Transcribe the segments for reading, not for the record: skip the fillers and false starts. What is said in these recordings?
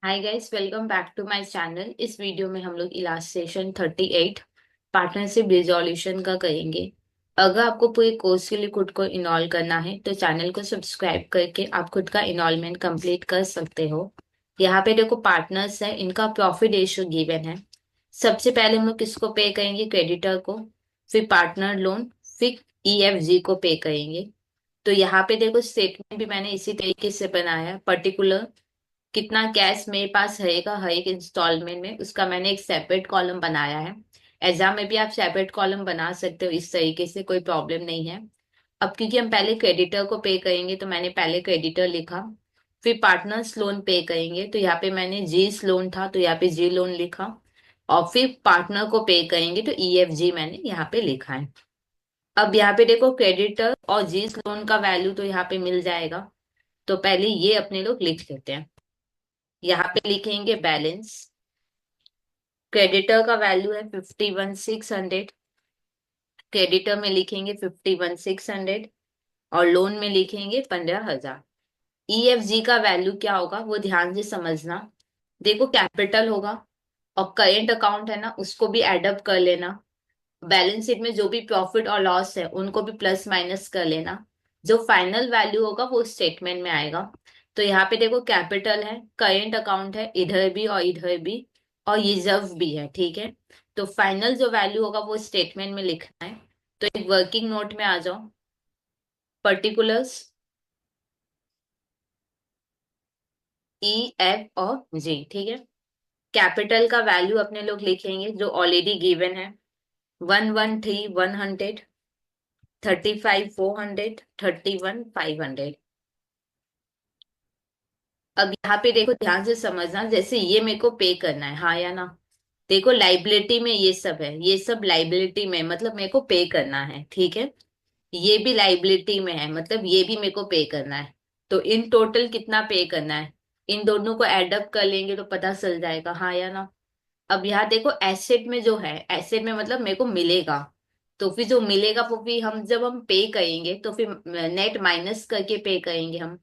Hi guys, welcome back to my channel. इस video में हम लोग इलास्ट्रेशन 38 पार्टनरशिप रिजोल्यूशन का करेंगे। अगर आपको पूरे कोर्स के लिए खुद को इनरोल करना है तो चैनल को सब्सक्राइब करके आप खुद का इनरोलमेंट कंप्लीट कर सकते हो। यहाँ पे देखो पार्टनर्स है, इनका प्रॉफिट रेशियो गिवन है। सबसे पहले हम लोग किसको पे करेंगे? क्रेडिटर को, फिर पार्टनर लोन, फिर ईएफजी को पे करेंगे। तो यहाँ पे देखो स्टेटमेंट भी मैंने इसी तरीके से बनाया है। पर्टिकुलर कितना कैश मेरे पास रहेगा हर एक इंस्टॉलमेंट में, उसका मैंने एक सेपरेट कॉलम बनाया है। एग्जाम में भी आप सेपरेट कॉलम बना सकते हो, इस तरीके से कोई प्रॉब्लम नहीं है। अब क्योंकि हम पहले क्रेडिटर को पे करेंगे तो मैंने पहले क्रेडिटर लिखा। फिर पार्टनर्स लोन पे करेंगे तो यहाँ पे मैंने जीस लोन था तो यहाँ पे जी लोन लिखा। और फिर पार्टनर को पे करेंगे तो ईएफजी मैंने यहाँ पे लिखा है। अब यहाँ पे देखो क्रेडिटर और जीस लोन का वैल्यू तो यहाँ पे मिल जाएगा। तो पहले ये अपने लोग लिख लेते हैं। यहाँ पे लिखेंगे बैलेंस। क्रेडिटर का वैल्यू है 51,600। क्रेडिटर में लिखेंगे 51,600 और लोन में लिखेंगे 15,000। ईएफजी का वैल्यू क्या होगा वो ध्यान से समझना। देखो कैपिटल होगा और करेंट अकाउंट है ना, उसको भी एडअप कर लेना। बैलेंस शीट में जो भी प्रॉफिट और लॉस है उनको भी प्लस माइनस कर लेना। जो फाइनल वैल्यू होगा वो स्टेटमेंट में आएगा। तो यहाँ पे देखो कैपिटल है, करेंट अकाउंट है इधर भी और इधर भी, और रिजर्व भी है, ठीक है। तो फाइनल जो वैल्यू होगा वो स्टेटमेंट में लिखना है। तो एक वर्किंग नोट में आ जाओ। पर्टिकुलर्स ई एफ और जी, ठीक है। कैपिटल का वैल्यू अपने लोग लिखेंगे जो ऑलरेडी गिवन है। 113,100, 35,400, 31,500। अब यहाँ पे देखो ध्यान से समझना, जैसे ये मेरे को पे करना है, हाँ या ना। देखो लाइबिलिटी में ये सब है, ये सब लाइबिलिटी में मतलब मेरे को पे करना है, ठीक है। ये भी लाइबिलिटी में है मतलब ये भी मेरे को पे करना है। तो इन टोटल कितना पे करना है, इन दोनों को एडअप कर लेंगे तो पता चल जाएगा, हाँ या ना। अब यहाँ देखो एसेट में जो है, एसेट में मतलब मेरे को मिलेगा। तो फिर जो मिलेगा वो भी हम जब हम पे करेंगे तो फिर नेट माइनस करके पे करेंगे हम।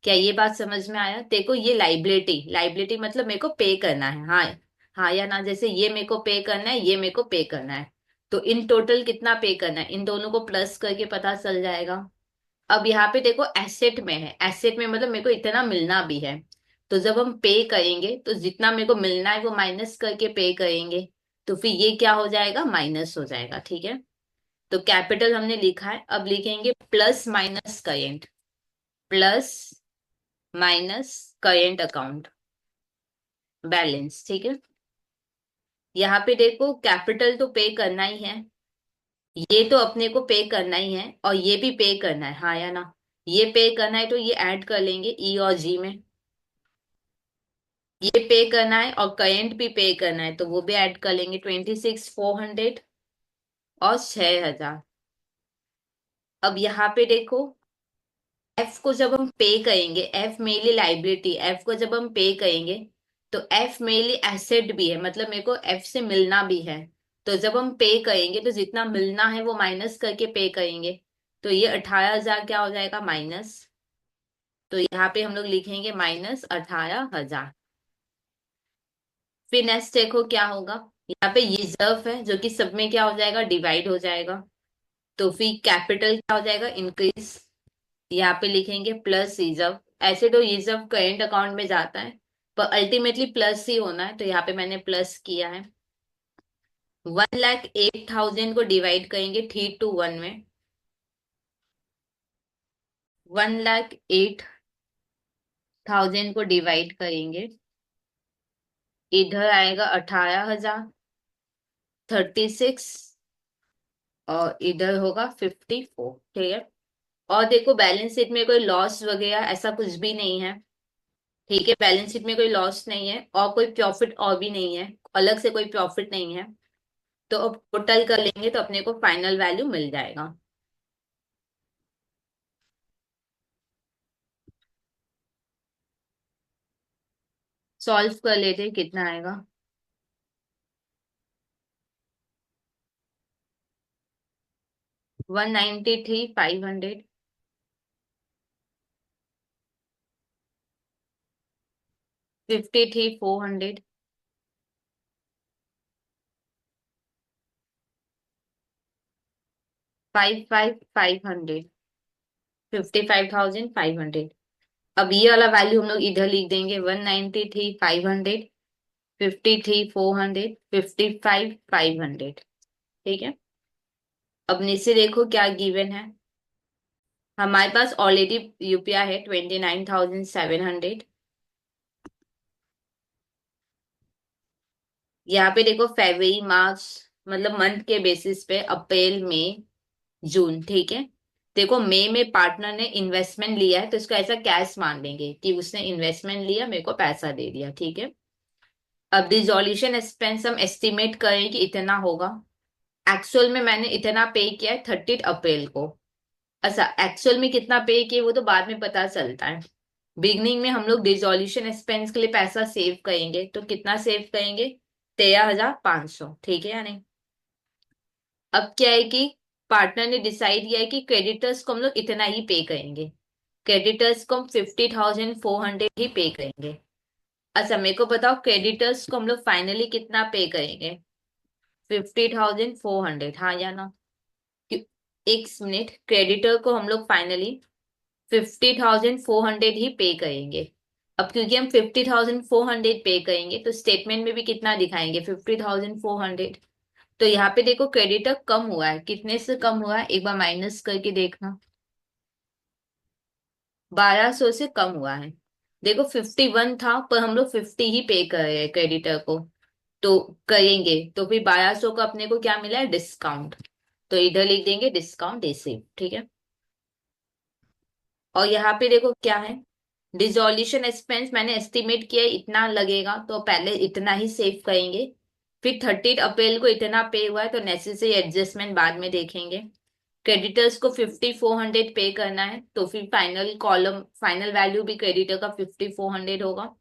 क्या ये बात समझ में आया? देखो ये लाइबिलिटी, लाइबिलिटी मतलब मेरे को पे करना है, हाँ। हाँ या ना, जैसे ये मेरे को पे करना है, ये मेरे को पे करना है। तो इन टोटल कितना पे करना है, इन दोनों को प्लस करके पता चल जाएगा। अब यहाँ पे देखो एसेट में है, एसेट में मतलब मेरे को इतना मिलना भी है। तो जब हम पे करेंगे तो जितना मेरे को मिलना है वो माइनस करके पे करेंगे। तो फिर ये क्या हो जाएगा, माइनस हो जाएगा, ठीक है। तो कैपिटल हमने लिखा है, अब लिखेंगे plus minus current, plus minus current account balance, ठीक है। यहाँ पे देखो कैपिटल तो पे करना ही है, ये तो अपने को पे करना ही है और ये भी पे करना है, हाँ या ना। ये पे करना है तो ये ऐड कर लेंगे ई और जी में। ये पे करना है और करेंट भी पे करना है तो वो भी ऐड कर लेंगे, 26,400 और 6,000। अब यहाँ पे देखो एफ को जब हम पे करेंगे, एफ मेनली लाइबिलिटी, एफ को जब हम पे करेंगे तो एफ मेनली एसेट भी है मतलब मेरे को एफ से मिलना भी है। तो जब हम पे करेंगे तो जितना मिलना है वो माइनस करके पे करेंगे। तो ये 18,000 क्या हो जाएगा, माइनस। तो यहाँ पे हम लोग लिखेंगे माइनस 18,000। फिर नेक्स्ट देखो क्या होगा। यहाँ पे रिजर्व है जो कि सब में क्या हो जाएगा, डिवाइड हो जाएगा। तो फिर कैपिटल क्या हो जाएगा, इंक्रीज। यहाँ पे लिखेंगे प्लस रिजर्व। ऐसे तो रिजर्व करेंट अकाउंट में जाता है पर अल्टीमेटली प्लस ही होना है तो यहाँ पे मैंने प्लस किया है। 1,08,000 को डिवाइड करेंगे 3 to 1 में। 1,08,000 को डिवाइड करेंगे, इधर आएगा 18,000, 36, और इधर होगा 54, ठीक है। और देखो बैलेंस शीट में कोई लॉस वगैरह ऐसा कुछ भी नहीं है, ठीक है। बैलेंस शीट में कोई लॉस नहीं है और कोई प्रॉफिट और भी नहीं है, अलग से कोई प्रॉफिट नहीं है। तो अब टोटल कर लेंगे तो अपने को फाइनल वैल्यू मिल जाएगा। सॉल्व कर लेते हैं, कितना आएगा। 193,500। 50 थी 400, 55500, 55,500। अब ये वाला वैल्यू हम लोग इधर लिख देंगे, 190 थी 500, 50 थी 400, 55,500। ठीक है। अब नीचे देखो क्या गिवन है। हमारे पास ऑलरेडी यूपीआई है 29,700। यहाँ पे देखो फरवरी मार्च, मतलब मंथ के बेसिस पे अप्रैल मई जून। ठीक है। देखो मई में पार्टनर ने इन्वेस्टमेंट लिया है तो इसको ऐसा कैश मान लेंगे कि उसने इन्वेस्टमेंट लिया, मेरे को पैसा दे दिया। ठीक है। अब रिजोल्यूशन एक्सपेंस हम एस्टिमेट करें कि इतना होगा। एक्चुअल में मैंने इतना पे किया है 30 अप्रैल को। अच्छा, एक्चुअल में कितना पे किए वो तो बाद में पता चलता है। बिगनिंग में हम लोग रिजोल्यूशन एक्सपेंस के लिए पैसा सेव करेंगे, तो कितना सेव करेंगे? 13,500। ठीक है या नहीं? अब क्या है कि पार्टनर ने डिसाइड किया है कि क्रेडिटर्स को हम लोग इतना ही पे करेंगे। क्रेडिटर्स को हम 50,400 ही पे करेंगे। अच्छा, मेरे को बताओ क्रेडिटर्स को हम लोग फाइनली कितना पे करेंगे? 50,400, हाँ या ना? एक मिनट, क्रेडिटर को हम लोग फाइनली 50,400 ही पे करेंगे। अब क्योंकि हम 50,400 पे करेंगे तो स्टेटमेंट में भी कितना दिखाएंगे? 50,400। तो यहाँ पे देखो क्रेडिटर कम हुआ है, कितने से कम हुआ है एक बार माइनस करके देखना। 1200 से कम हुआ है। देखो 51 था पर हम लोग 50 ही पे कर रहे हैं क्रेडिटर को, तो करेंगे तो फिर 1200 का अपने को क्या मिला है? डिस्काउंट। तो इधर लिख देंगे डिस्काउंट ऐसे। ठीक है। और यहाँ पे देखो क्या है, डिसोल्यूशन एक्सपेंस मैंने एस्टिमेट किया है इतना लगेगा, तो पहले इतना ही सेव करेंगे। फिर 30 अप्रैल को इतना पे हुआ है तो नेसेसरी एडजस्टमेंट बाद में देखेंगे। क्रेडिटर्स को 5400 पे करना है तो फिर फाइनल कॉलम, फाइनल वैल्यू भी क्रेडिटर का 5400 होगा।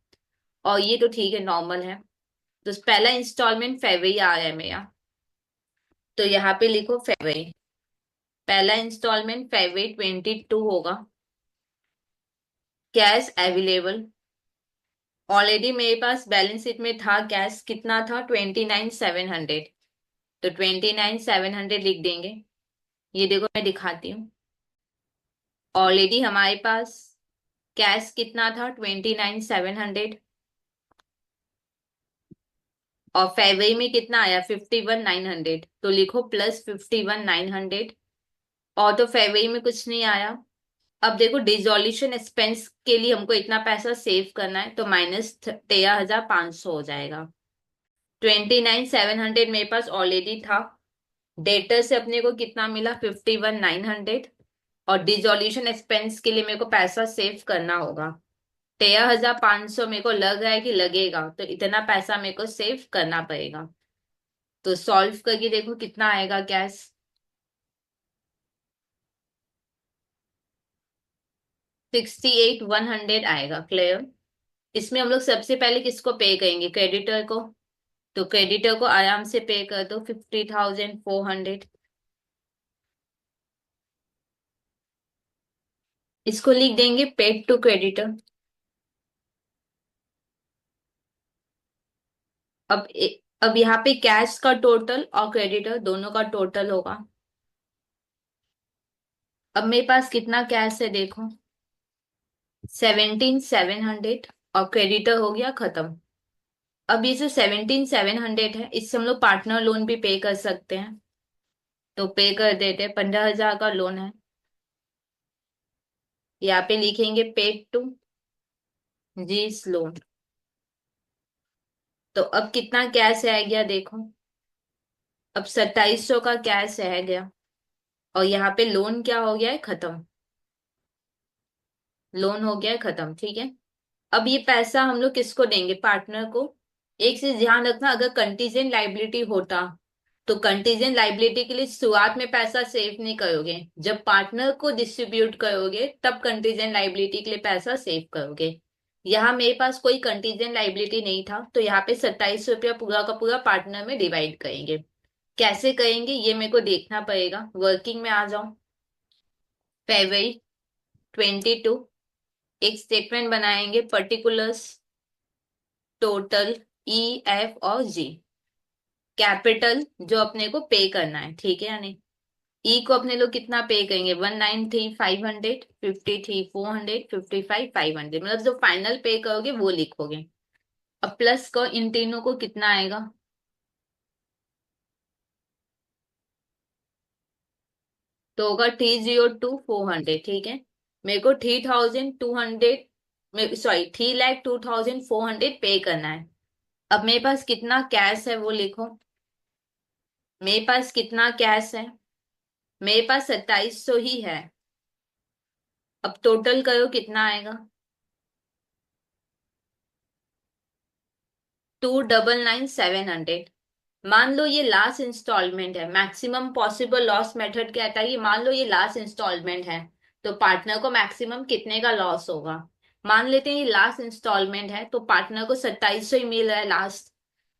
और ये तो ठीक है, नॉर्मल है। तो पहला इंस्टॉलमेंट फरवरी आ रहा है मेरा, तो यहाँ पे लिखो फरवरी। पहला इंस्टॉलमेंट फरवरी 22 होगा। कैश अवेलेबल, ऑलरेडी मेरे पास बैलेंस शीट में था कैश, कितना था? 29,700। तो 29,700 लिख देंगे। ये देखो मैं दिखाती हूँ। ऑलरेडी हमारे पास कैश कितना था? 29,700। और फरवरी में कितना आया? 51,900। तो लिखो प्लस 51,900। और तो फरवरी में कुछ नहीं आया। अब देखो डिसोल्यूशन एक्सपेंस के लिए हमको इतना पैसा सेव करना है तो माइनस 13,500 हो जाएगा। 29,700 मेरे पास ऑलरेडी था। डेटर से अपने को कितना मिला? 51,900। और डिसोल्यूशन एक्सपेंस के लिए मेरे को पैसा सेव करना होगा। 13,500 मेरे को लग रहा है कि लगेगा, तो इतना पैसा मेरे को सेव करना पड़ेगा। तो सॉल्व करके देखो कितना आएगा कैश। 68,100 आएगा। क्लियर? इसमें हम लोग सबसे पहले किसको पे करेंगे? क्रेडिटर को। तो क्रेडिटर को आराम से पे कर दो 50,400। इसको लिख देंगे पेड टू क्रेडिटर। अब यहाँ पे कैश का टोटल और क्रेडिटर दोनों का टोटल होगा। अब मेरे पास कितना कैश है देखो, 17,700। और क्रेडिटर हो गया खत्म। अब ये जो 17,700 है इससे हम लोग पार्टनर लोन भी पे कर सकते हैं। तो पे कर देते हैं, 15,000 का लोन है। यहाँ पे लिखेंगे पेड टू जीस लोन। तो अब कितना कैश रह गया देखो, अब 2700 का कैश रह गया। और यहाँ पे लोन क्या हो गया है? खत्म। लोन हो गया है खत्म। ठीक है। अब ये पैसा हम लोग किसको देंगे? पार्टनर को। एक चीज ध्यान रखना, अगर कंटीजेंट लाइबिलिटी होता तो कंटीजेंट लाइबिलिटी के लिए शुरुआत में पैसा सेव नहीं करोगे, जब पार्टनर को डिस्ट्रीब्यूट करोगे तब कंटीजेंट लाइबिलिटी के लिए पैसा सेव करोगे। यहाँ मेरे पास कोई कंटीजेंट लाइबिलिटी नहीं था तो यहाँ पे 2700 रुपया पूरा का पूरा पार्टनर में डिवाइड करेंगे। कैसे करेंगे ये मेरे को देखना पड़ेगा। वर्किंग में आ जाओ। फरवरी 22, एक स्टेटमेंट बनाएंगे पर्टिकुलर्स। टोटल ई, एफ और जी। कैपिटल जो अपने को पे करना है, ठीक है या नहीं। ई को अपने लोग कितना पे करेंगे, 193,500, 53,400, 55,500, मतलब जो फाइनल पे करोगे वो लिखोगे। अब प्लस को इन तीनों को कितना आएगा, तो होगा 302,400, ठीक है। मेरे को 3,200, सॉरी 3,02,400 पे करना है। अब मेरे पास कितना कैश है वो लिखो। मेरे पास कितना कैश है, मेरे पास 2700 ही है। अब टोटल करो कितना आएगा, 299,700। मान लो ये लास्ट इंस्टॉलमेंट है, मैक्सिमम पॉसिबल लॉस मेथड कहता है कि मान लो ये लास्ट इंस्टॉलमेंट है, तो पार्टनर को मैक्सिमम कितने का लॉस होगा। मान लेते हैं ये लास्ट इंस्टॉलमेंट है, तो पार्टनर को 2700 ही मिल रहा है लास्ट।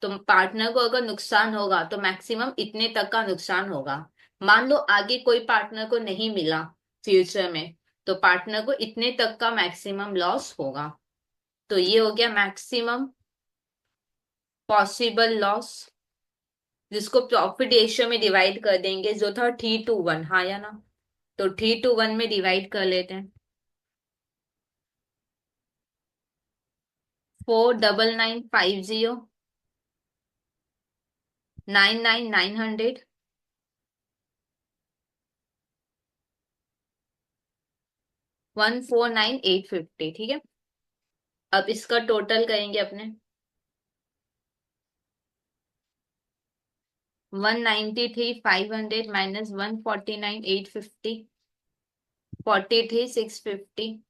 तो पार्टनर को अगर नुकसान होगा तो मैक्सिमम इतने तक का नुकसान होगा। मान लो आगे कोई पार्टनर को नहीं मिला फ्यूचर में, तो पार्टनर को इतने तक का मैक्सिमम लॉस होगा। तो ये हो गया मैक्सिमम पॉसिबल लॉस, जिसको प्रॉफिट रेशियो में डिवाइड कर देंगे, जो था 3:1, हाँ या ना। तो 3:1 में डिवाइड कर लेते हैं। 49950, 99,900, 149,850, ठीक है। अब इसका टोटल करेंगे अपने, 193,500 माइनस 149,850, 43,650,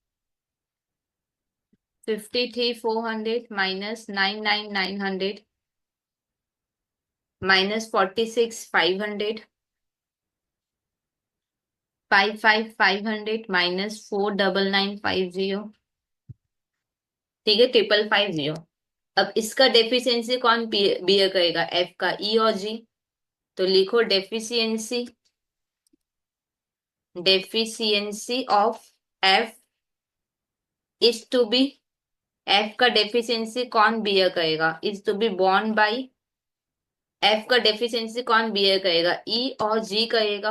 53,400 माइनस 99,900 माइनस 46,500, 55,500 माइनस 49950, ठीक है, 5,550। अब इसका डेफिशिएंसी कौन बियर करेगा, एफ का, ई और जी। तो लिखो deficiency, deficiency of F is to be, F का डेफिशिएंसी कौन बियर करेगा, is to be borne by, F का डेफिशिएंसी कौन बियर करेगा, ई और जी करेगा।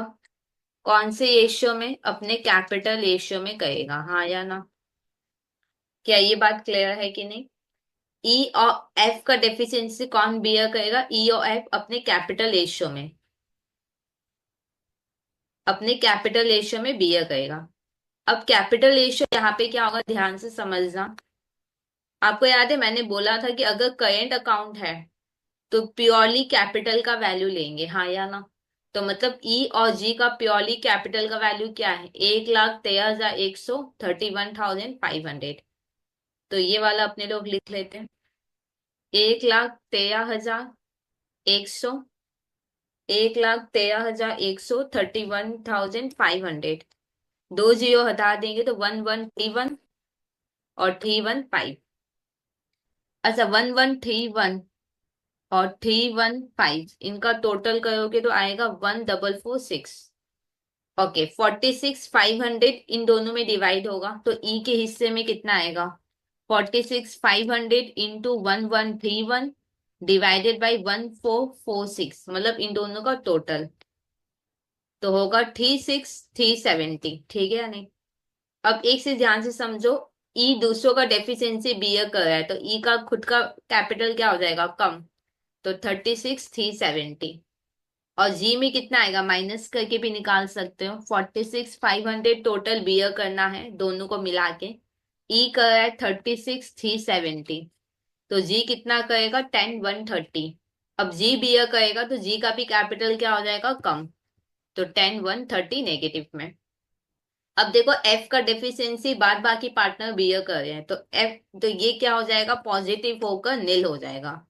कौन से रेशियो में, अपने कैपिटल रेशियो में करेगा, हाँ या ना। क्या ये बात क्लियर है कि नहीं। ई और एफ का डेफिशिएंसी कौन बियर करेगा, ई और एफ अपने कैपिटल रेशियो में, अपने कैपिटल रेशियो में बियर करेगा। अब कैपिटल रेशियो यहाँ पे क्या होगा, ध्यान से समझना। आपको याद है मैंने बोला था कि अगर करेंट अकाउंट है तो प्योरली कैपिटल का वैल्यू लेंगे, हाँ या ना। तो मतलब ई और जी का प्योरली कैपिटल का वैल्यू क्या है, 1,13,100, 31,500। तो ये वाला अपने लोग लिख लेते हैं, 1,13,100, 1,13,100, 31,500। दो जीरो हटा देंगे तो 1,131 और 315। अच्छा, 1,131 और 315, इनका टोटल करोगे तो आएगा 1,446। ओके, 46,500 इन दोनों में डिवाइड होगा, तो ई के हिस्से में कितना आएगा, 46,500 इंटू 1,131 डिवाइडेड बाई 1,446, मतलब इन दोनों का टोटल तो होगा 36,370, ठीक है या नहीं। अब एक से ध्यान से समझो, ई दूसरों का डेफिशिएंसी बियर कर रहा है, तो ई का खुद का कैपिटल क्या हो जाएगा, कम। तो 36,370। और जी में कितना आएगा, माइनस करके भी निकाल सकते हो, 46,500 टोटल बियर करना है दोनों को मिला के। ई कर रहा है 36,370, तो जी कितना करेगा, 10,130। अब जी बियर करेगा तो जी का भी कैपिटल क्या हो जाएगा, कम। तो 10,130 नेगेटिव में। अब देखो एफ का डेफिशिएंसी बाद बाकी पार्टनर बियर कर रहे हैं, तो एफ, तो ये क्या हो जाएगा, पॉजिटिव होकर नील हो जाएगा।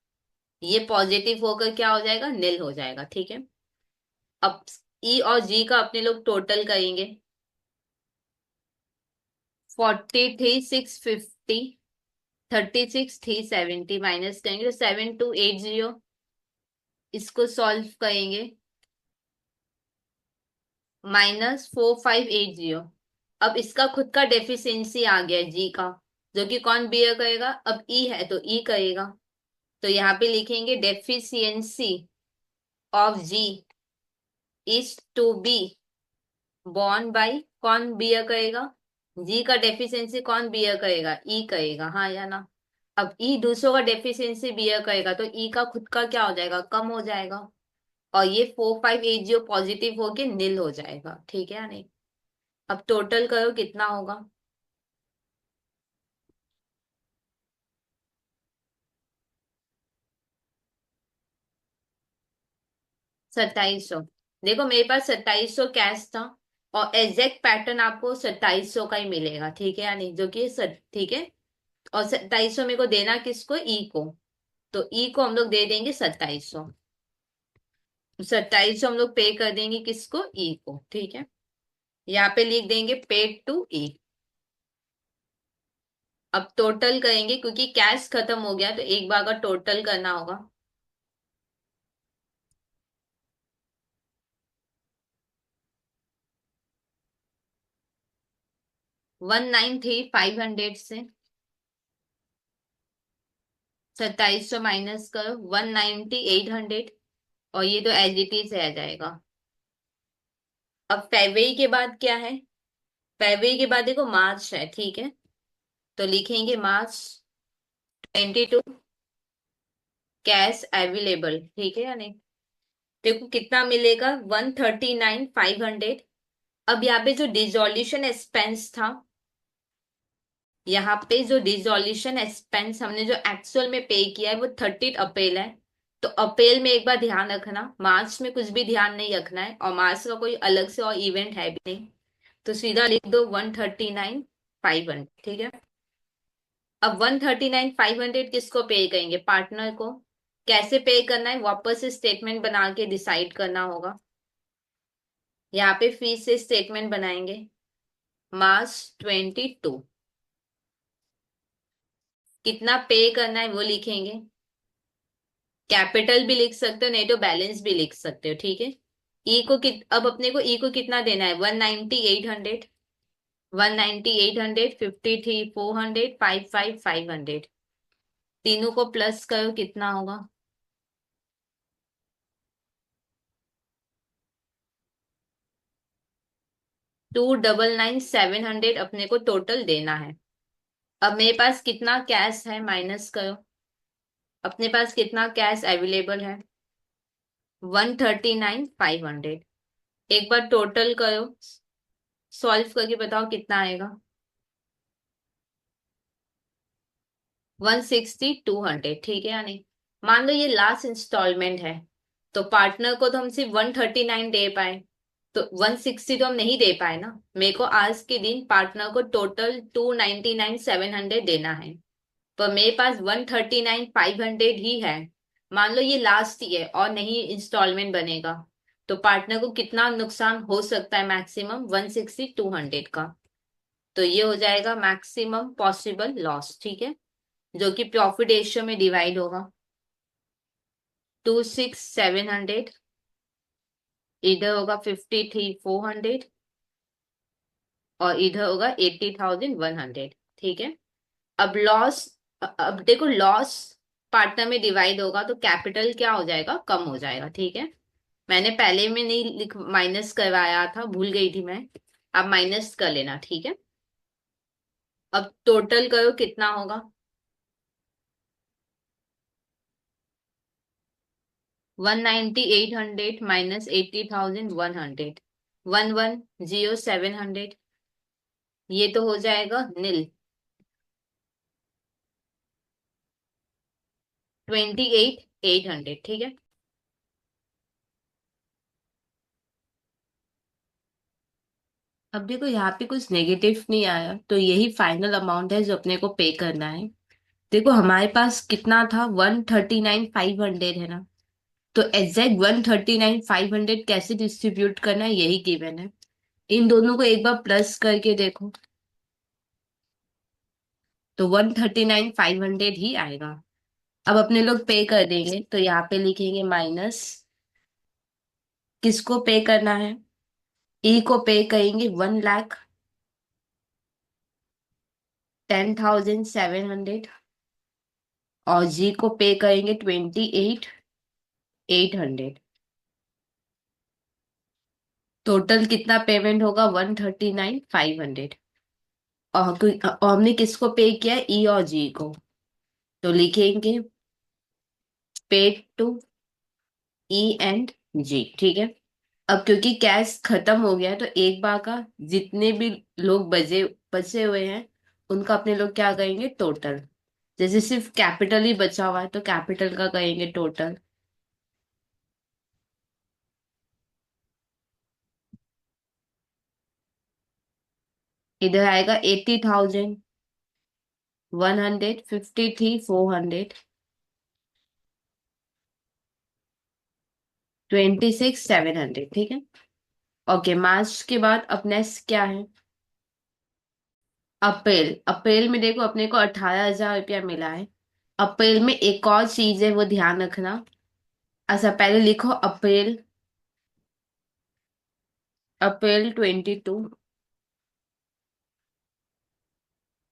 ये पॉजिटिव होकर क्या हो जाएगा, नील हो जाएगा, ठीक है। अब ई और जी का अपने लोग टोटल करेंगे, 43,650, 36,370 माइनस करेंगे तो 7,280, इसको सॉल्व करेंगे, माइनस 4,580। अब इसका खुद का डेफिशिएंसी आ गया जी का, जो कि कौन बियर करेगा, अब ई है तो ई करेगा। तो यहाँ पे लिखेंगे deficiency of G is to be borne by, कौन बियर करेगा? जी का डेफिशिएंसी कौन बियर करेगा? ई करेगा, हाँ या ना? अब ई दूसरों का डेफिशिएंसी बियर करेगा तो ई का खुद का क्या हो जाएगा? कम हो जाएगा। और ये 4 5 8 जो पॉजिटिव होके नील हो जाएगा, ठीक है या नहीं? अब टोटल करो कितना होगा? 2700। देखो मेरे पास 2700 कैश था, और एग्जैक्ट पैटर्न आपको 2700 का ही मिलेगा, ठीक है या नहीं? जो कि ठीक है। और 2700 मेरे को देना किसको? ई को। तो ई को हम लोग दे देंगे 2700। 2700 हम लोग पे कर देंगे किसको? ई को, ठीक है। यहाँ पे लिख देंगे पेड टू ई। अब टोटल करेंगे क्योंकि कैश खत्म हो गया, तो एक बार का टोटल करना होगा। 193,500 से 2700 माइनस करो, 190,800। और ये तो एज इट इज रह जाएगा। अब फरवरी के बाद क्या है? फरवरी के बाद देखो मार्च है, ठीक है। तो लिखेंगे मार्च 22 कैश अवेलेबल, ठीक है या नहीं? देखो कितना मिलेगा? 139,500। अब यहाँ पे जो डिसोल्यूशन एक्सपेंस था, यहाँ पे जो डिसोल्यूशन एक्सपेंस हमने जो एक्चुअल में पे किया है वो 30 अप्रैल है। तो अप्रैल में एक बार ध्यान रखना, मार्च में कुछ भी ध्यान नहीं रखना है, और मार्च का कोई अलग से और इवेंट है भी नहीं। तो सीधा लिख दो 139,500, ठीक है। अब 139,500 किसको पे करेंगे? पार्टनर को। कैसे पे करना है? वापस से स्टेटमेंट बना के डिसाइड करना होगा। यहाँ पे फीस से स्टेटमेंट बनाएंगे। मार्च 22 कितना पे करना है वो लिखेंगे। कैपिटल भी लिख सकते हो, नहीं तो बैलेंस भी लिख सकते हो, ठीक है। ई को अब अपने को ई को कितना देना है? 190,800। 190,800, 53,400, 55,500। तीनों को प्लस करो कितना होगा? 299,700 अपने को टोटल देना है। अब मेरे पास कितना कैश है माइनस करो। अपने पास कितना कैश अवेलेबल है? 139,500। एक बार टोटल करो, सॉल्व करके बताओ कितना आएगा? 160,200, ठीक है या नहीं? मान लो ये लास्ट इंस्टॉलमेंट है, तो पार्टनर को तो हम सिर्फ 139 दे पाए, तो 160 तो हम नहीं दे पाए ना। मेरे को आज के दिन पार्टनर को टोटल 299,700 देना है, पर मेरे पास 139,500 ही है। मान लो ये लास्ट ही है और नहीं इंस्टॉलमेंट बनेगा, तो पार्टनर को कितना नुकसान हो सकता है? मैक्सिमम 160,200 का। तो ये हो जाएगा मैक्सिमम पॉसिबल लॉस, ठीक है, जो कि प्रॉफिट रेशियो में डिवाइड होगा। 26,700, इधर होगा 53,400, और इधर होगा 80,100, ठीक है। अब लॉस, अब देखो लॉस पार्टनर में डिवाइड होगा तो कैपिटल क्या हो जाएगा? कम हो जाएगा, ठीक है। मैंने पहले में नहीं लिख माइनस करवाया था, भूल गई थी मैं। अब माइनस कर लेना, ठीक है। अब टोटल करो कितना होगा? 190,800 माइनस 80,100, 110,700। ये तो हो जाएगा नील। 28,800, ठीक है। अब देखो यहाँ पे कुछ नेगेटिव नहीं आया, तो यही फाइनल अमाउंट है जो अपने को पे करना है। देखो हमारे पास कितना था? 139,500 है ना। तो एग्जैक्ट 139,500 कैसे डिस्ट्रीब्यूट करना है यही गिवन है। इन दोनों को एक बार प्लस करके देखो, तो 139,500 ही आएगा। अब अपने लोग पे कर देंगे, तो यहाँ पे लिखेंगे माइनस, किसको पे करना है? ई को पे करेंगे 1,10,700। और जी को पे करेंगे 28,800। टोटल कितना पेमेंट होगा? 139,500। और हमने किसको पे किया? ई और जी को। तो लिखेंगे पेड टू ई एंड जी, ठीक है। अब क्योंकि कैश खत्म हो गया है तो एक बार का जितने भी लोग बचे बचे हुए हैं उनका अपने लोग क्या करेंगे? टोटल। जैसे सिर्फ कैपिटल ही बचा हुआ है तो कैपिटल का करेंगे टोटल। इधर आएगा 80,100, 53,400, 26,700, ठीक है। ओके, मार्च के बाद अब नेक्स्ट क्या है? अप्रैल। अप्रैल में देखो अपने को 18,000 रुपया मिला है। अप्रैल में एक और चीज है, वो ध्यान रखना। अच्छा, पहले लिखो अप्रैल। अप्रैल 22।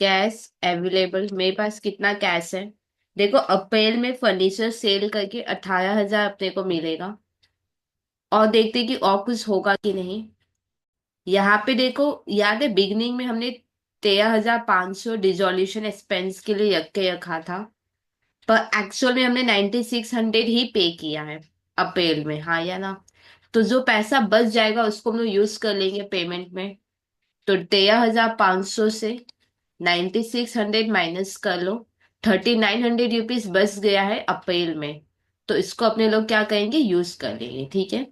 कैश अवेलेबल, मेरे पास कितना कैश है? देखो अप्रैल में फर्नीचर सेल करके 18,000 अपने को मिलेगा। और देखते कि और कुछ होगा कि नहीं। यहाँ पे देखो, याद है बिगनिंग में हमने 13,500 डिजोल्यूशन एक्सपेंस के लिए रख के रखा था। पर एक्चुअल में हमने 9600 ही पे किया है अप्रैल में, हाँ या ना? तो जो पैसा बच जाएगा उसको हम लोग यूज कर लेंगे पेमेंट में। तो 13,500 से 9600 माइनस कर लो। 3,900 रुपीज बच गया है अप्रैल में। तो इसको अपने लोग क्या करेंगे? यूज कर लेंगे, ठीक है।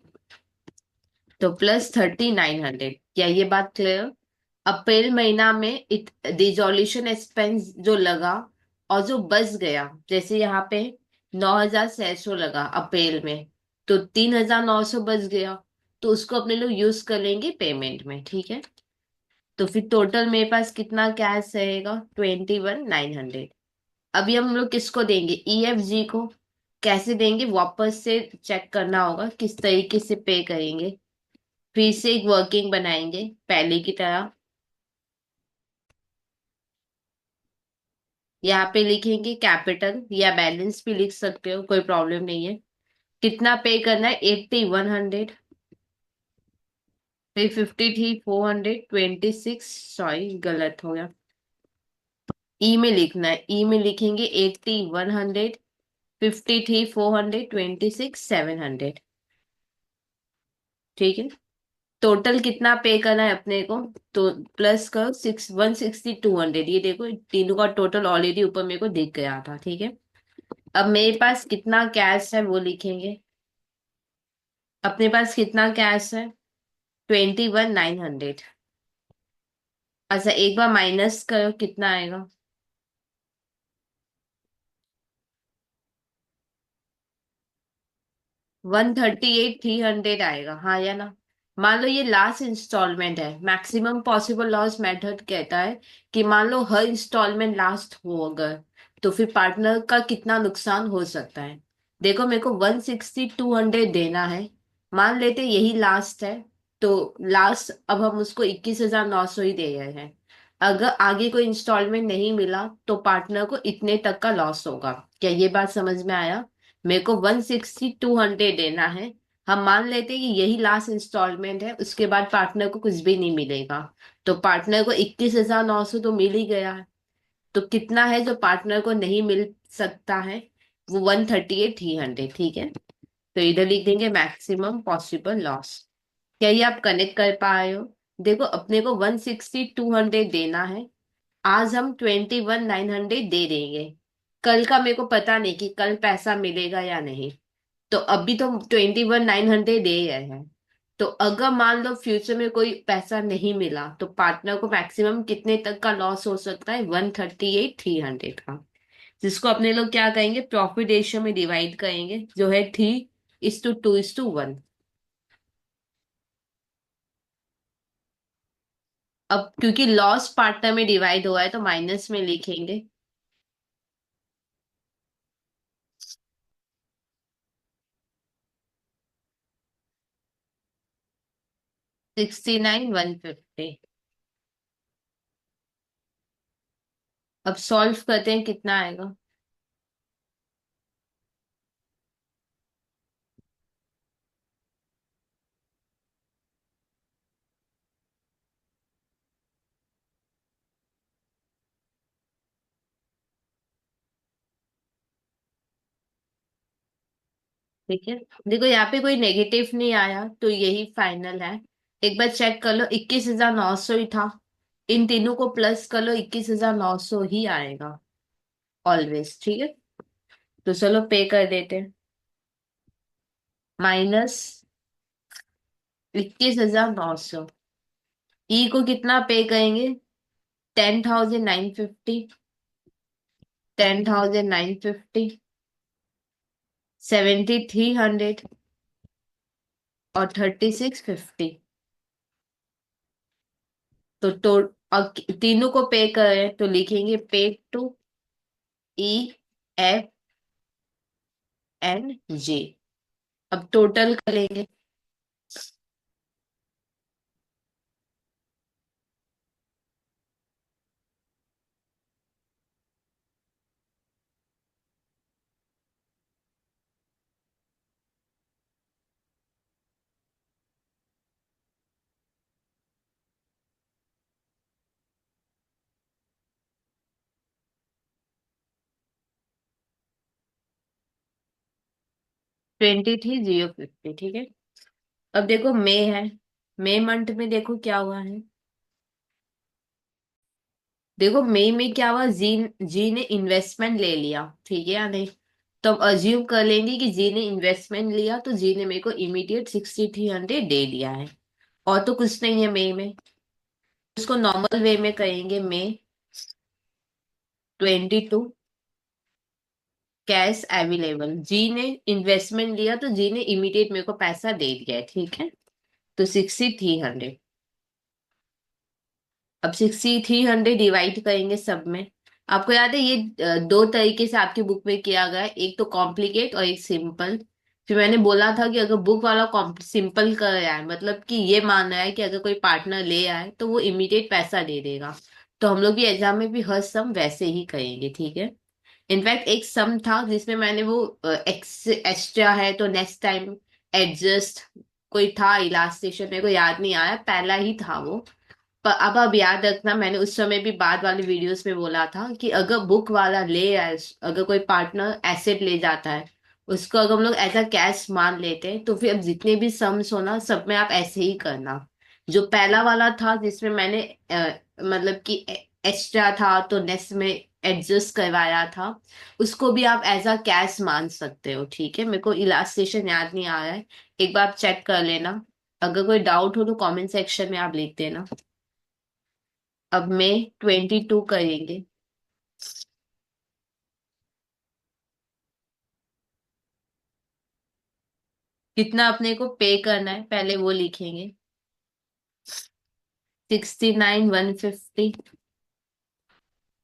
तो प्लस 3,900, क्या ये बात क्लियर? अप्रैल महीना में डिसोल्यूशन एक्सपेंस जो लगा और जो बच गया, जैसे यहाँ पे 9,600 लगा अप्रैल में, तो 3,900 बच गया। तो उसको अपने लोग यूज कर लेंगे पेमेंट में, ठीक है। तो फिर टोटल मेरे पास कितना कैश रहेगा? 21,900। अभी हम लोग किसको देंगे? EFG को। कैसे देंगे वापस से चेक करना होगा, किस तरीके से पे करेंगे। फिर से एक वर्किंग बनाएंगे पहले की तरह। यहाँ पे लिखेंगे कैपिटल, या बैलेंस भी लिख सकते हो, कोई प्रॉब्लम नहीं है। कितना पे करना है? 80,100। फिर 53,400, 26, सॉरी गलत हो गया। ई में लिखना है, ई में लिखेंगे 80,100, 53,400, 26,700, ठीक है। टोटल कितना पे करना है अपने को? तो प्लस करो 160,200। ये देखो तीनों का टोटल ऑलरेडी ऊपर मेरे को दिख गया था, ठीक है। अब मेरे पास कितना कैश है वो लिखेंगे। अपने पास कितना कैश है? 21,900। अच्छा, एक बार माइनस करो, कितना आएगा? 138,300 आएगा, हाँ या ना? मान लो ये लास्ट इंस्टॉलमेंट है। मैक्सिमम पॉसिबल लॉस मेथड कहता है कि मान लो हर इंस्टॉलमेंट लास्ट हो अगर, तो फिर पार्टनर का कितना नुकसान हो सकता है। देखो मेरे को 160,200 देना है। मान लेते यही लास्ट है। तो लास्ट अब हम उसको 21,900 ही दे रहे हैं। अगर आगे कोई इंस्टॉलमेंट नहीं मिला तो पार्टनर को इतने तक का लॉस होगा। क्या ये बात समझ में आया? मेरे को 160,200 देना है। हम मान लेते हैं कि यही लास्ट इंस्टॉलमेंट है, उसके बाद पार्टनर को कुछ भी नहीं मिलेगा। तो पार्टनर को 21,900 तो मिल ही गया है। तो कितना है जो पार्टनर को नहीं मिल सकता है? वो 138,300, ठीक है। तो इधर लिख देंगे मैक्सिमम पॉसिबल लॉस। क्या ये आप कनेक्ट कर पा रहे हो? देखो अपने को 160,200 देना है। आज हम 21,900 दे देंगे। कल का मेरे को पता नहीं कि कल पैसा मिलेगा या नहीं। तो अभी तो 21,900 दे रहे हैं। तो अगर मान लो फ्यूचर में कोई पैसा नहीं मिला तो पार्टनर को मैक्सिमम कितने तक का लॉस हो सकता है? 138,300 का। जिसको अपने लोग क्या कहेंगे? प्रॉफिट रेशियो में डिवाइड करेंगे, जो है 3:2:1। अब क्योंकि लॉस पार्टनर में डिवाइड हुआ है तो माइनस में लिखेंगे। 69,150। अब सॉल्व करते हैं, कितना आएगा? ठीक है। देखो यहाँ पे कोई नेगेटिव नहीं आया तो यही फाइनल है। एक बार चेक कर लो, 21,900 ही था। इन तीनों को प्लस कर लो, 21,900 ही आएगा ऑलवेज। ठीक है, तो चलो पे कर देते हैं। माइनस 21,900। ई को कितना पे करेंगे? 10,950, 10,950, 7,300 और 3,650। तो अब तीनों को पे करें तो लिखेंगे pay to E F N J. अब टोटल करेंगे। 23,050। ठीक है। अब देखो मई है, मई मंथ में देखो क्या हुआ है। देखो मई में क्या हुआ, जी जी ने इन्वेस्टमेंट ले लिया, ठीक है या नहीं? तो अब अज्यूम कर लेंगे कि जी ने इन्वेस्टमेंट लिया तो जी ने मेरे को इमीडिएट 6,300 दे दिया है। और तो कुछ नहीं है मई में। उसको नॉर्मल वे में कहेंगे मई 22 कैश अवेलेबल। जी ने इन्वेस्टमेंट लिया तो जी ने इमीडिएट मेरे को पैसा दे दिया है, ठीक है। तो 6,300। अब 6,300 डिवाइड करेंगे सब में। आपको याद है ये दो तरीके से आपकी बुक में किया गया है, एक तो कॉम्प्लिकेट और एक सिंपल। फिर मैंने बोला था कि अगर बुक वाला सिंपल कर रहा है, मतलब कि ये मान रहा है कि अगर कोई पार्टनर ले आए तो वो इमीडिएट पैसा दे देगा, तो हम लोग भी एग्जाम में भी हर सम वैसे ही करेंगे, ठीक है। इनफैक्ट एक सम था जिसमें मैंने वो एक्स एक्स्ट्रा है तो नेक्स्ट टाइम एडजस्ट कोई था इलास्टेशन, मेरे को याद नहीं आया, पहला ही था वो। पर अब याद रखना, मैंने उस समय भी बाद वाले वीडियोस में बोला था कि अगर बुक वाला ले आए, अगर कोई पार्टनर एसेट ले जाता है, उसको अगर हम लोग ऐसा कैश मान लेते हैं तो फिर अब जितने भी सम्स हो ना, सब में आप ऐसे ही करना। जो पहला वाला था जिसमें मैंने मतलब कि एक्स्ट्रा था तो नेक्स्ट में एडजस्ट करवाया था, उसको भी आप एज अ कैश मान सकते हो, ठीक है। मेरे को इलास्ट्रेशन याद नहीं आ रहा है, एक बार आप चेक कर लेना। अगर कोई डाउट हो तो कमेंट सेक्शन में आप लिख देना। अब मैं 22 करेंगे। कितना अपने को पे करना है पहले वो लिखेंगे। 69,150,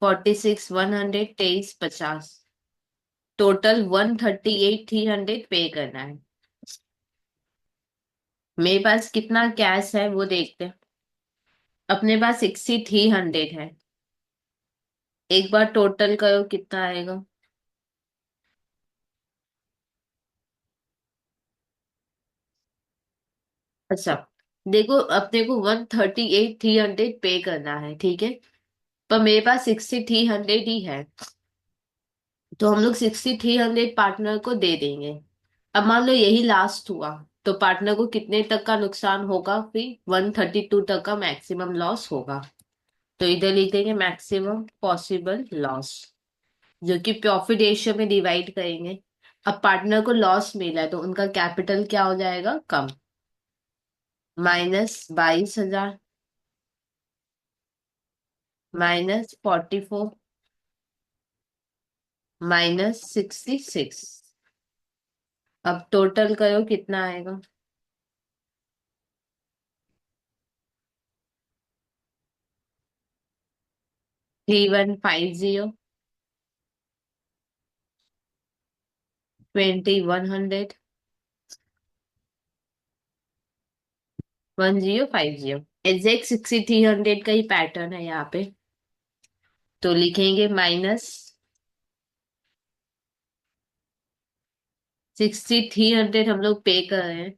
46,100, 23,50। टोटल 138,300 पे करना है। मेरे पास कितना कैश है वो देखते हैं। अपने पास 6,300 है। एक बार टोटल करो कितना आएगा। अच्छा, देखो अपने को 138,300 पे करना है, ठीक है। पर मेरे पास 6,300 ही है, तो हम लोग 6,300 पार्टनर को दे देंगे। अब मान लो यही लास्ट हुआ, तो पार्टनर को कितने तक का नुकसान होगा? फिर 132 तक का मैक्सिमम लॉस होगा। तो इधर लिख देंगे मैक्सिमम पॉसिबल लॉस, जो कि प्रॉफिट रेशियो में डिवाइड करेंगे। अब पार्टनर को लॉस मिला है तो उनका कैपिटल क्या हो जाएगा? कम। -22,000, -44, -66। अब टोटल करो कितना आएगा। 3,150, 2,100, 1,050। एग्जैक्ट 6,300 का ही पैटर्न है यहाँ पे। तो लिखेंगे -6,300 हम लोग पे कर रहे हैं।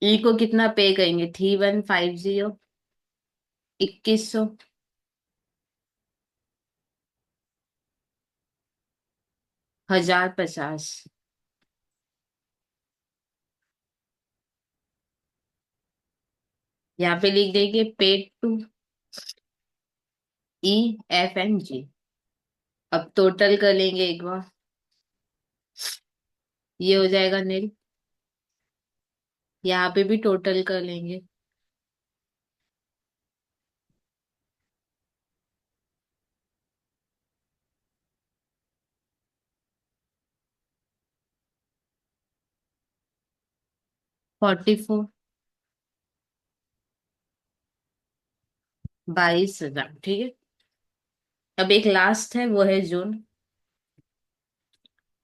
ई को कितना पे करेंगे? 3,150, 2,100, 1,050। यहाँ पे लिख देंगे पेड टू EFNG। अब टोटल कर लेंगे एक बार, ये हो जाएगा नील। यहाँ पे भी टोटल कर लेंगे। 44, 22,000, ठीक है। अब एक लास्ट है, वो है जून।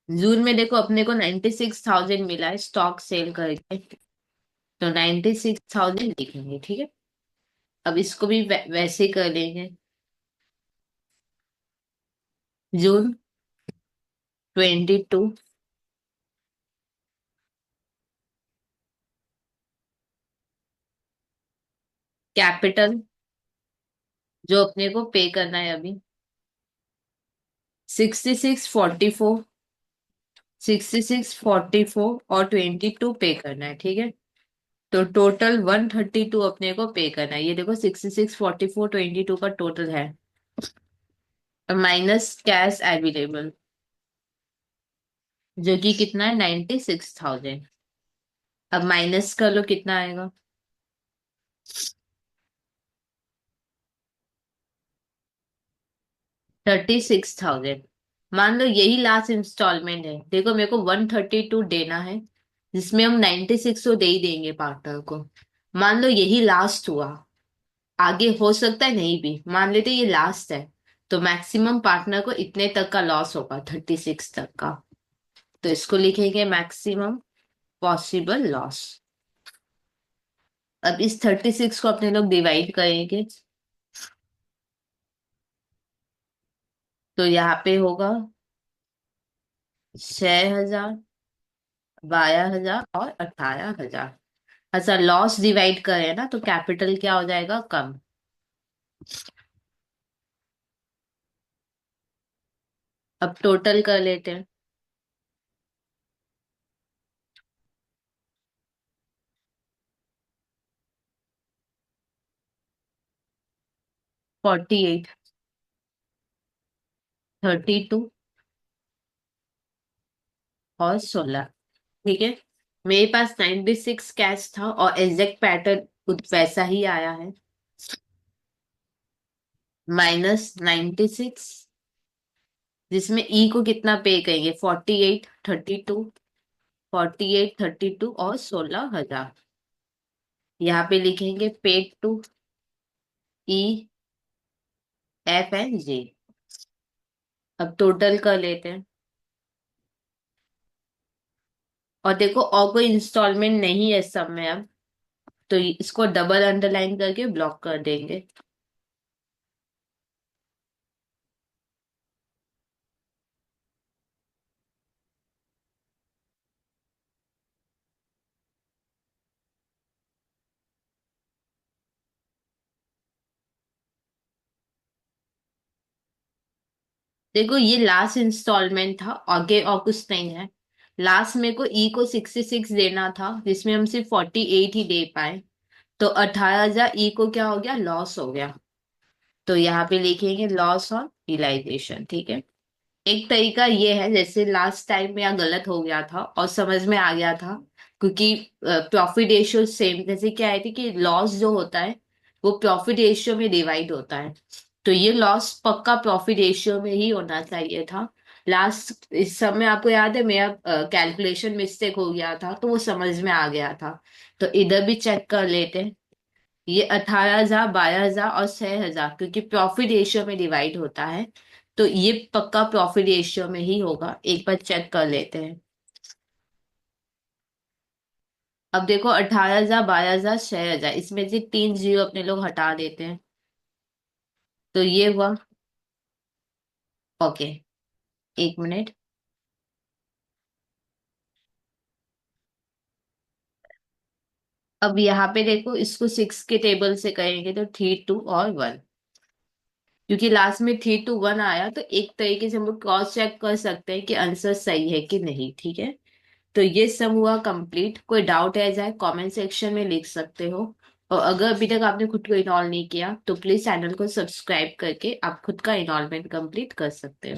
जून में देखो अपने को 96,000 मिला है स्टॉक सेल करके, तो 96,000 लिखेंगे, ठीक है। अब इसको भी वैसे ही कर लेंगे। जून 22, कैपिटल जो अपने को पे करना है अभी 6644, 6644 और 22 पे करना है, ठीक है। तो टोटल 132 अपने को पे करना है। ये देखो 6644 22 का टोटल है, माइनस कैश अवेलेबल जो कि कितना है 96,000। अब माइनस कर लो कितना आएगा। 36,000। मान लो यही लास्ट इंस्टॉलमेंट है, देखो मेरे को 132 देना है, जिसमें हम 96 तो दे ही देंगे पार्टनर को। मान लो यही लास्ट हुआ, आगे हो सकता है नहीं भी, मान लेते ये लास्ट है, तो मैक्सिमम पार्टनर को इतने तक का लॉस होगा, 36 तक का। तो इसको लिखेंगे मैक्सिमम पॉसिबल लॉस। अब इस 36 को अपने लोग डिवाइड करेंगे, तो यहाँ पे होगा 6,000, 12,000 और 18,000। अच्छा, लॉस डिवाइड करें ना तो कैपिटल क्या हो जाएगा, कम। अब टोटल कर लेते हैं। 48, 32 और 16, ठीक है। मेरे पास 96 कैश था और एग्जैक्ट पैटर्न कुछ वैसा ही आया है। -96, जिसमें ई को कितना पे करेंगे, 48, 32, 48, 32 और 16,000। यहाँ पे लिखेंगे पेड टू EFNG। अब टोटल कर लेते हैं। और देखो और कोई इंस्टॉलमेंट नहीं है सब में अब, तो इसको डबल अंडरलाइन करके ब्लॉक कर देंगे। देखो ये लास्ट इंस्टॉलमेंट था, आगे और कुछ नहीं है। लास्ट में को ई को 66 देना था, जिसमें हम सिर्फ 48 ही दे पाए, तो 18,000 ई को क्या हो गया, लॉस हो गया। तो यहाँ पे लिखेंगे लॉस ऑन रियलाइजेशन, ठीक है। एक तरीका ये है, जैसे लास्ट टाइम में यहाँ गलत हो गया था और समझ में आ गया था, क्योंकि प्रॉफिट रेशियो सेम, जैसे क्या है कि लॉस जो होता है वो प्रॉफिट रेशियो में डिवाइड होता है, तो ये लॉस पक्का प्रॉफिट रेशियो में ही होना चाहिए था। लास्ट इस समय आपको याद है मेरा कैलकुलेशन मिस्टेक हो गया था, तो वो समझ में आ गया था। तो इधर भी चेक कर लेते हैं। ये 18,000, 12,000 और 6,000 क्योंकि प्रॉफिट रेशियो में डिवाइड होता है, तो ये पक्का प्रॉफिट रेशियो में ही होगा, एक बार चेक कर लेते हैं। अब देखो 18,000, 12,000, 6,000, इसमें से 3 जीरो अपने लोग हटा देते हैं, तो ये हुआ। ओके, एक मिनट। अब यहाँ पे देखो इसको 6 के टेबल से करेंगे तो 3, 2 और 1, क्योंकि लास्ट में 3, 2, 1 आया, तो एक तरीके से हम लोग क्रॉस चेक कर सकते हैं कि आंसर सही है कि नहीं, ठीक है। तो ये सब हुआ कंप्लीट। कोई डाउट है जाए कमेंट सेक्शन में लिख सकते हो। और अगर अभी तक आपने खुद को इनरोल नहीं किया तो प्लीज चैनल को सब्सक्राइब करके आप खुद का इनरोलमेंट कंप्लीट कर सकते हो।